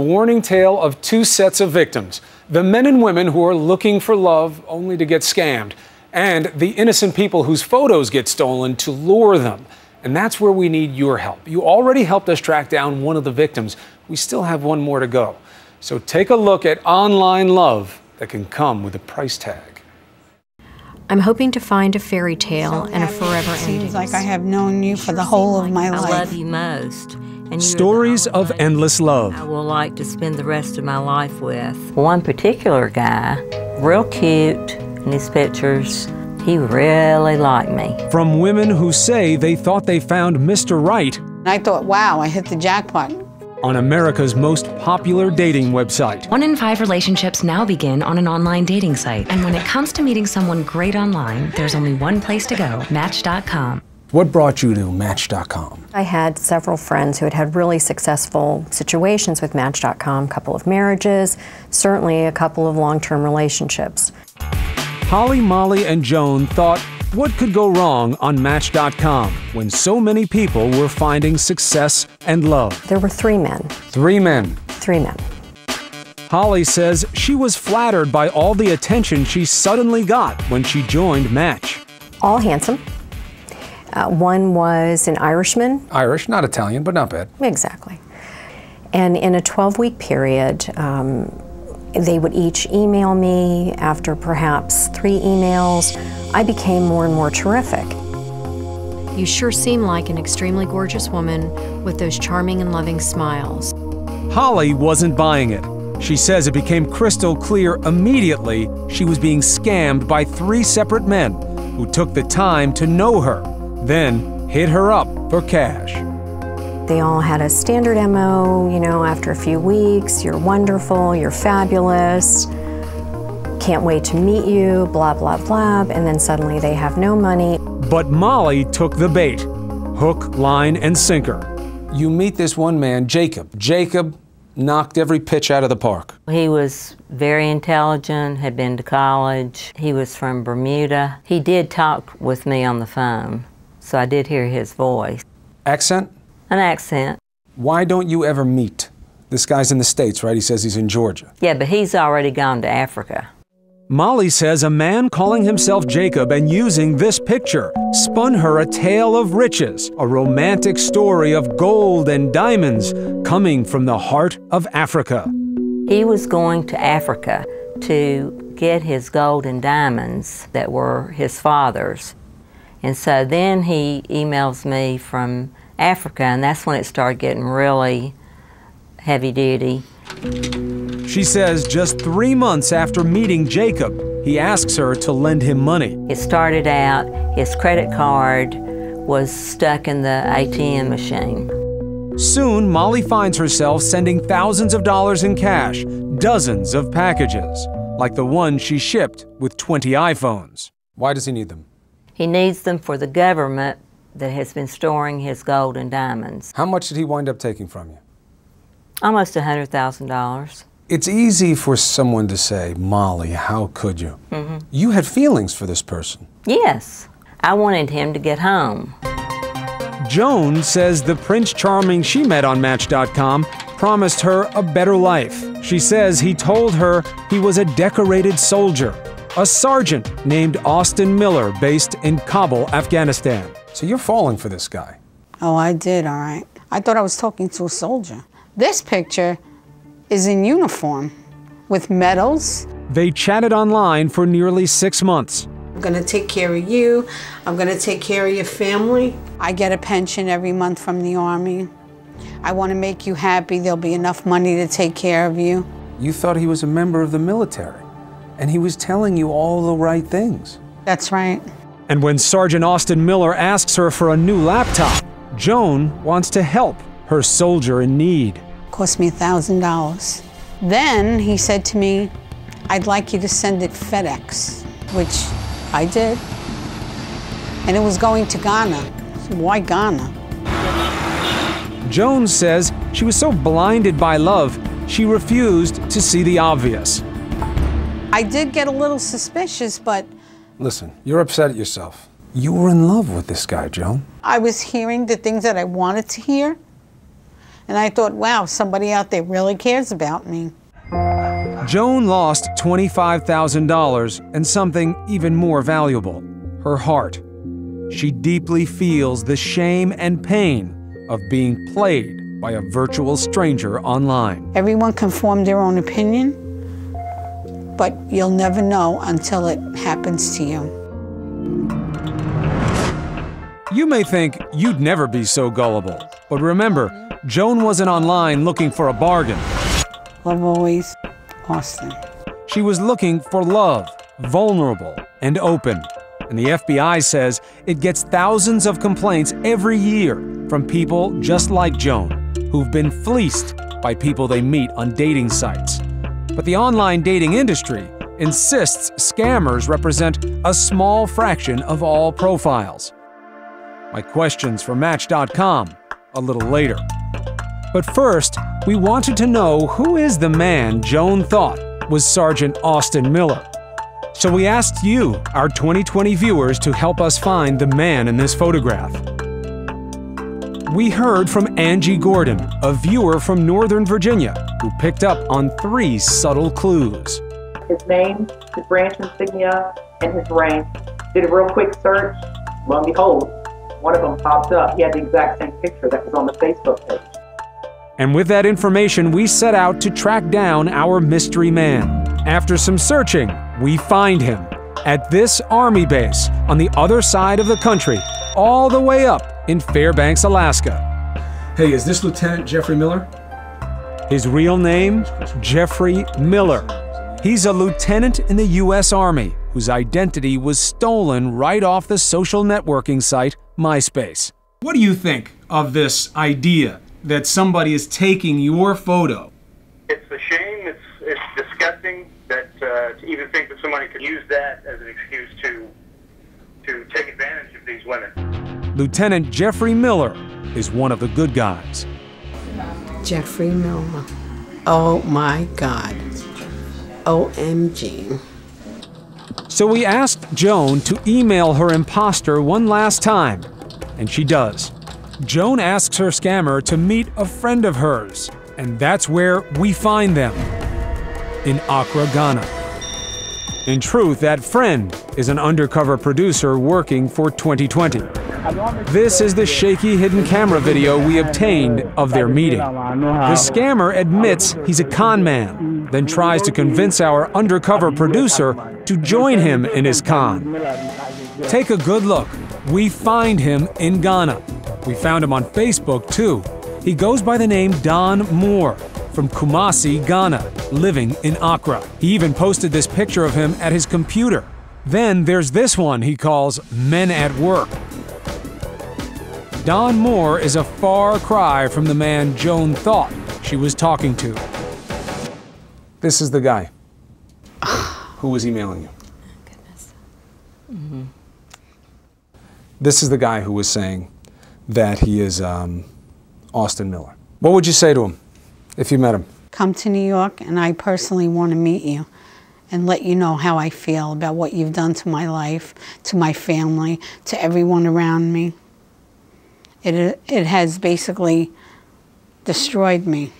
warning tale of two sets of victims. The men and women who are looking for love only to get scammed, and the innocent people whose photos get stolen to lure them. And that's where we need your help. You already helped us track down one of the victims. We still have one more to go. So take a look at online love that can come with a price tag. I'm hoping to find a fairy tale and a forever ending. Seems like I have known you for the whole of my life. I love you most. And Stories of endless love. I will like to spend the rest of my life with. One particular guy, real cute in his pictures. He really liked me. From women who say they thought they found Mr. Right. I thought, wow, I hit the jackpot. On America's most popular dating website. 1 in 5 relationships now begin on an online dating site. And when it comes to meeting someone great online, there's only one place to go, Match.com. What brought you to Match.com? I had several friends who had had really successful situations with Match.com, a couple of marriages, certainly a couple of long-term relationships. Holly, Molly, and Joan thought, what could go wrong on Match.com when so many people were finding success and love? There were 3 men. 3 men. 3 men. Holly says she was flattered by all the attention she suddenly got when she joined Match. All handsome. One was an Irishman. Irish, not Italian, but not bad. Exactly. And in a 12-week period, they would each email me. After perhaps 3 emails, I became more and more terrific. You sure seem like an extremely gorgeous woman with those charming and loving smiles. Holly wasn't buying it. She says it became crystal clear immediately she was being scammed by 3 separate men who took the time to know her, then hit her up for cash. They all had a standard MO, you know, after a few weeks, you're wonderful, you're fabulous, can't wait to meet you, blah, blah, blah, and then suddenly they have no money. But Molly took the bait, hook, line, and sinker. You meet this one man, Jacob. Jacob knocked every pitch out of the park. He was very intelligent, had been to college. He was from Bermuda. He did talk with me on the phone, so I did hear his voice. Accent? An accent. Why don't you ever meet? This guy's in the States, right? He says he's in Georgia. Yeah, but he's already gone to Africa. Molly says a man calling himself Jacob and using this picture spun her a tale of riches, a romantic story of gold and diamonds coming from the heart of Africa. He was going to Africa to get his gold and diamonds that were his father's. And so then he emails me from Africa, and that's when it started getting really heavy duty. She says just 3 months after meeting Jacob, he asks her to lend him money. It started out, his credit card was stuck in the ATM machine. Soon, Molly finds herself sending thousands of dollars in cash, dozens of packages, like the one she shipped with 20 iPhones. Why does he need them? He needs them for the government that has been storing his gold and diamonds. How much did he wind up taking from you? Almost $100,000. It's easy for someone to say, Molly, how could you? You had feelings for this person. Yes, I wanted him to get home. Joan says the Prince Charming she met on Match.com promised her a better life. She says he told her he was a decorated soldier, a sergeant named Austin Miller based in Kabul, Afghanistan. So you're falling for this guy. Oh, I did, all right. I thought I was talking to a soldier. This picture is in uniform with medals. They chatted online for nearly 6 months. I'm gonna take care of you. I'm gonna take care of your family. I get a pension every month from the Army. I wanna make you happy. There'll be enough money to take care of you. You thought he was a member of the military, and he was telling you all the right things. That's right. And when Sergeant Austin Miller asks her for a new laptop, Joan wants to help her soldier in need. Cost me $1,000. Then he said to me, I'd like you to send it FedEx, which I did. And it was going to Ghana. So why Ghana? Joan says she was so blinded by love, she refused to see the obvious. I did get a little suspicious, but... Listen, you're upset at yourself. You were in love with this guy, Joan. I was hearing the things that I wanted to hear, And I thought, wow, somebody out there really cares about me. Joan lost $25,000 and something even more valuable, her heart. She deeply feels the shame and pain of being played by a virtual stranger online. Everyone can form their own opinion, but you'll never know until it happens to you. You may think you'd never be so gullible, but remember, Joan wasn't online looking for a bargain. Love always, Austin. She was looking for love, vulnerable and open. And the FBI says it gets thousands of complaints every year from people just like Joan, who've been fleeced by people they meet on dating sites. But the online dating industry insists scammers represent a small fraction of all profiles. My questions for Match.com a little later. But first, we wanted to know who is the man Joan thought was Sergeant Austin Miller. So we asked you, our 2020 viewers, to help us find the man in this photograph. We heard from Angie Gordon, a viewer from Northern Virginia, who picked up on 3 subtle clues. His name, his branch insignia, and his rank. Did a real quick search. Lo and behold, one of them popped up. He had the exact same picture that was on the Facebook page. And with that information, we set out to track down our mystery man. After some searching, we find him at this Army base on the other side of the country, all the way up in Fairbanks, Alaska. Hey, is this Lieutenant Jeffrey Miller? His real name? Jeffrey Miller. He's a lieutenant in the U.S. Army whose identity was stolen right off the social networking site MySpace. What do you think of this idea that somebody is taking your photo? It's a shame. It's disgusting that to even think that somebody could use that as an excuse to take advantage of these women. Lieutenant Jeffrey Miller is one of the good guys. Jeffrey Miller. Oh my God. OMG. So we asked Joan to email her imposter one last time, and she does. Joan asks her scammer to meet a friend of hers, and that's where we find them, in Accra, Ghana. In truth, that friend is an undercover producer working for 2020. This is the shaky hidden camera video we obtained of their meeting. The scammer admits he's a con man, then tries to convince our undercover producer to join him in his con. Take a good look. We find him in Ghana. We found him on Facebook, too. He goes by the name Don Moore, from Kumasi, Ghana, living in Accra. He even posted this picture of him at his computer. Then there's this one he calls Men at Work. Don Moore is a far cry from the man Joan thought she was talking to. This is the guy who was emailing you. Goodness. Mm-hmm. This is the guy who was saying that he is Austin Miller. What would you say to him if you met him? Come to New York, and I personally want to meet you and let you know how I feel about what you've done to my life, to my family, to everyone around me. It has basically destroyed me.